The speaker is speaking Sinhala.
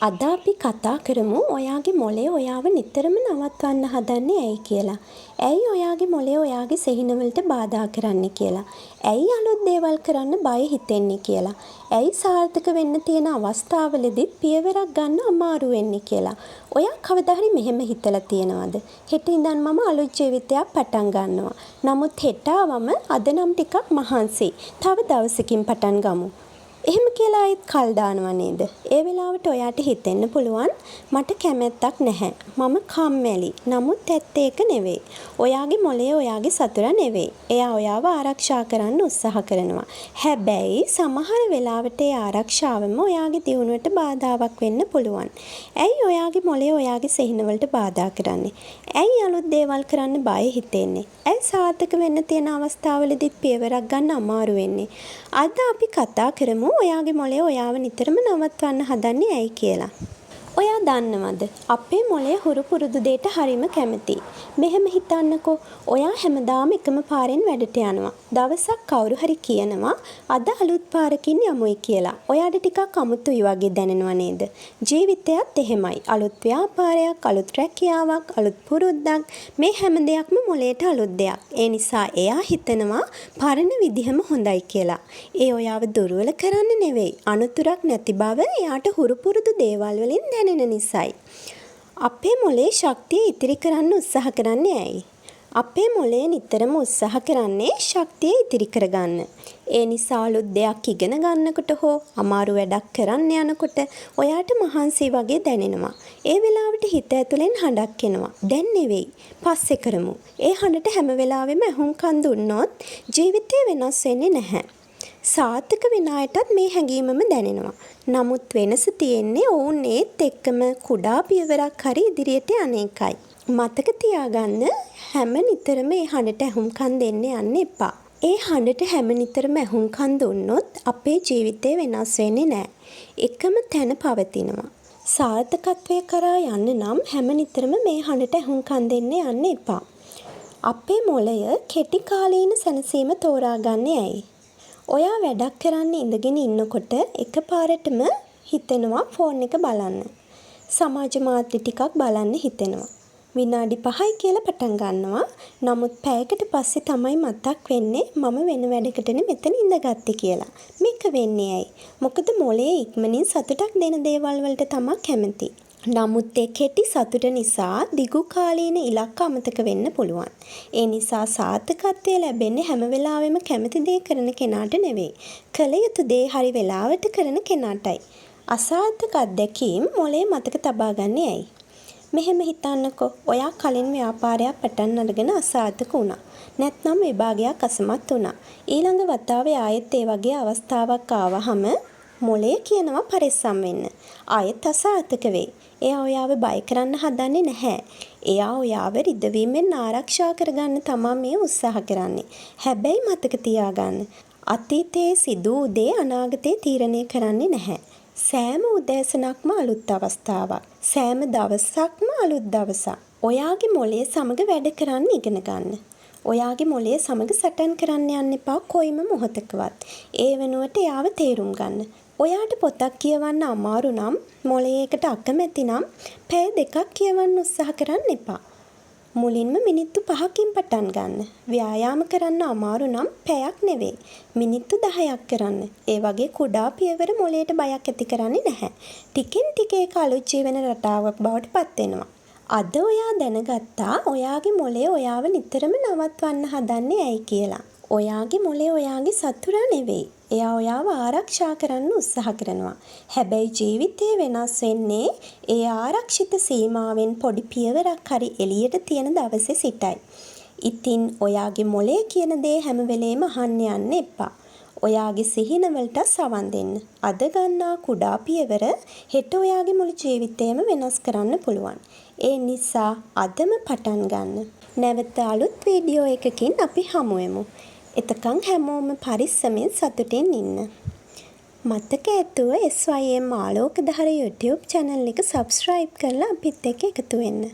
අද අපි කතා කරමු ඔයාගේ මොලේ ඔයාව නිතරම නවත්වන්න හදන්නේ ඇයි කියලා. ඇයි ඔයාගේ මොලේ ඔයාගේ සිහිනවලට බාධා කරන්නේ කියලා. ඇයි අලුත් දේවල් කරන්න බය හිතෙන්නේ කියලා. ඇයි සාර්ථක වෙන්න තියෙන අවස්ථාවලදීත් පියවරක් ගන්න අමාරු වෙන්නේ කියලා. ඔයා කවදා හරි මෙහෙම හිතලා තියෙනවද? හෙට ඉඳන් මම අලුත් ජීවිතයක් පටන් ගන්නවා. නමුත් හෙට ආවම අද නම් ටිකක් මහන්සි. තව දවසකින් පටන් ගමු. එහෙම කියලා ආයෙත් කල් දානවා නේද? ඒ වෙලාවට ඔයාට හිතෙන්න පුළුවන් මට කැමැත්තක් නැහැ. මම කම්මැලි. නමුත් ඇත්ත ඒක නෙවෙයි. ඔයාගේ මොලේ ඔයාගේ සතුරා නෙවෙයි. එයා ඔයාව ආරක්ෂා කරන්න උත්සාහ කරනවා. හැබැයි සමහර වෙලාවට ඒ ආරක්ෂාවම ඔයාගේ දියුණුවට බාධාවක් වෙන්න පුළුවන්. ඇයි ඔයාගේ මොලේ ඔයාගේ සිහිනවලට බාධා කරන්නේ? ඇයි අලුත් දේවල් කරන්න බය හිතෙන්නේ? ඇයි සාර්ථක වෙන්න තියෙන අවස්ථාවලදීත් පියවරක් ගන්න අමාරු වෙන්නේ? අද අපි කතා කරමු ඔයාගේ මොලේ ඔයාව නිතරම නවත්වන්න හදන්නේ ඇයි කියලා. ඔයා දන්නවද? අපේ මොලේ හුරු පුරුදු දෙයට හරිම කැමතියි. මෙහෙම හිතන්නකෝ. ඔයා හැමදාම එකම පාරෙන් වැඩට යනවා. දවසක් කවුරු හරි කියනවා අද අලුත් පාරකින් යමුයි කියලා. ඔයාට ටිකක් අමුතුයි වගේ දැනෙනව නේද? ජීවිතයත් එහෙමයි. අලුත් ව්‍යාපාරයක්, අලුත් රැකියාවක්, අලුත් පුරුද්දක් මේ හැම දෙයක්ම මොලේට අලුත් දෙයක්. ඒ නිසා එයා හිතනවා පරණ විදිහම හොඳයි කියලා. ඒ ඔයාව දුර්වල කරන්න නෙවෙයි. අනුතුරක් නැති බව එයාට හුරු පුරුදු දේවල් වලින් දැනෙන නිසායි. අපේ මොලේ ශක්තිය ඉතිරි කරන්න උත්සාහ කරන්නේ ඇයි? අපේ මොලේ නිතරම උත්සාහ කරන්නේ ශක්තිය ඉතිරි කරගන්න. ඒ නිසා අලුත් දෙයක් ඉගෙන ගන්නකොට හෝ අමාරු වැඩක් කරන්න යනකොට ඔයාට මහන්සි වගේ දැනෙනවා. ඒ වෙලාවට හිත ඇතුලෙන් හඬක් එනවා. දැන් නෙවෙයි. පස්සේ කරමු. ඒ හඬට හැම වෙලාවෙම අහුම්කන් දුන්නොත් ජීවිතේ වෙනස් වෙන්නේ නැහැ. සාර්ථක වෙන අයටත් මේ හැඟීමම දැනෙනවා. නමුත් වෙනස තියෙන්නේ ඔවුන් ඒත් එක්කම කුඩා පියවරක් හරි ඉදිරියට යන එකයි. මතක තියාගන්න හැම නිතරම ඒ හඬට ඇහුම්කන් දෙන්න යන්න එපා. ඒ හඬට හැම නිතරම ඇහුම්කන් දුන්නොත් අපේ ජීවිතේ වෙනස් වෙන්නේ නැහැ. එකම තැන පවතිනවා. සාර්ථකත්වය කරා යන්න නම් හැම නිතරම මේ හඬට ඇහුම්කන් දෙන්න යන්න එපා. අපේ මොළය කෙටි කාලීන සැනසීම තෝරාගන්නේ ඇයි? ඔයා වැඩක් කරන්න ඉඳගෙන ඉන්නකොට එකපාරටම හිතෙනවා ෆෝන් එක බලන්න. සමාජ මාධ්‍ය ටිකක් බලන්න හිතෙනවා. විනාඩි 5යි කියලා පටන් ගන්නවා. නමුත් පැයකට පස්සේ තමයි මතක් වෙන්නේ මම වෙන වැඩකටනේ මෙතන ඉඳගත්තේ කියලා. මේක වෙන්නේ ඇයි? මොකද මොලේ ඉක්මනින් සතුටක් දෙන දේවල් වලට තමයි කැමති. නමුත් ඒ කෙටි සතුට නිසා දිගු කාලීන ඉලක්ක අමතක වෙන්න පුළුවන්. ඒ නිසා සාර්ථකත්වය ලැබෙන්නේ හැම වෙලාවෙම කැමති දේ කරන කෙනාට නෙවෙයි. කළ යුතු දේ හරි වෙලාවට කරන කෙනාටයි. අසාර්ථක අත්දැකීම් මොලේ මතක තබා ගන්නේ ඇයි? මෙහෙම හිතන්නකෝ. ඔයා කලින් ව්‍යාපාරයක් පටන් අරගෙන අසාර්ථක වුණා. නැත්නම් විභාගයක් අසමත් වුණා. ඊළඟ වතාවේ ආයෙත් ඒ වගේ අවස්ථාවක් ආවහම මොලේ කියනවා පරිස්සම් වෙන්න. ආයෙත් අසාර්ථක වෙයි. එයා ඔයාව බය කරන්න හදන්නේ නැහැ. එයා ඔයාව රිදවීමෙන් ආරක්ෂා කරගන්න තමයි මේ උත්සාහ කරන්නේ. හැබැයි මතක තියාගන්න. අතීතයේ සිදු වූ දේ අනාගතේ තීරණය කරන්නේ නැහැ. සෑම උදෑසනක්ම අලුත් අවස්ථාවක්. සෑම දවසක්ම අලුත් දවසක්. ඔයාගේ මොලේ සමග වැඩ කරන්න ඉගෙන ගන්න. ඔයාගේ මොලේ සමග සටන් කරන්න යන්න එපා කොයිම මොහොතකවත්. ඒ වෙනුවට එයාව තේරුම් ගන්න. ඔයාට පොතක් කියවන්න අමාරු නම් මොලේකට අකමැති නම් පැය 2ක් කියවන්න උත්සාහ කරන්න එපා. මුලින්ම මිනිත්තු 5කින් පටන් ගන්න. ව්‍යායාම කරන්න අමාරු නම් පැයක් නෙවෙයි. මිනිත්තු 10ක් කරන්න. ඒ වගේ කුඩා පියවර මොලේට බයක් ඇති කරන්නේ නැහැ. ටිකෙන් ටික ඒක අලුත් ජීවන රටාවක් බවට පත් වෙනවා. අද ඔයා දැනගත්තා ඔයාගේ මොලේ ඔයාව නිතරම නවත්වන්න හදන්නේ ඇයි කියලා. ඔයාගේ මොලේ ඔයාගේ සතුරා නෙවෙයි. එයා ඔයාව ආරක්ෂා කරන්න උත්සාහ කරනවා. හැබැයි ජීවිතේ වෙනස් වෙන්නේ ඒ ආරක්ෂිත සීමාවෙන් පොඩි පියවරක් හරි එළියට තියෙන දවසේ සිටයි. ඉතින් ඔයාගේ මොලේ කියන දේ හැම වෙලේම අහන්න යන්න එපා. ඔයාගේ සිහිනවලට සවන් දෙන්න. අද ගන්නා කුඩා පියවර හෙට ඔයාගේ මුළු ජීවිතේම වෙනස් කරන්න පුළුවන්. ඒ නිසා අදම පටන් ගන්න. නැවත අලුත් වීඩියෝ එකකින් අපි හමු වෙමු. එතකන් හැමෝම පරිස්සමෙන් සතුටින් ඉන්න. මතක ඇතුව SYM ආලෝකධාර YouTube channel එක subscribe කරලා අපිත් එක්ක එකතු වෙන්න.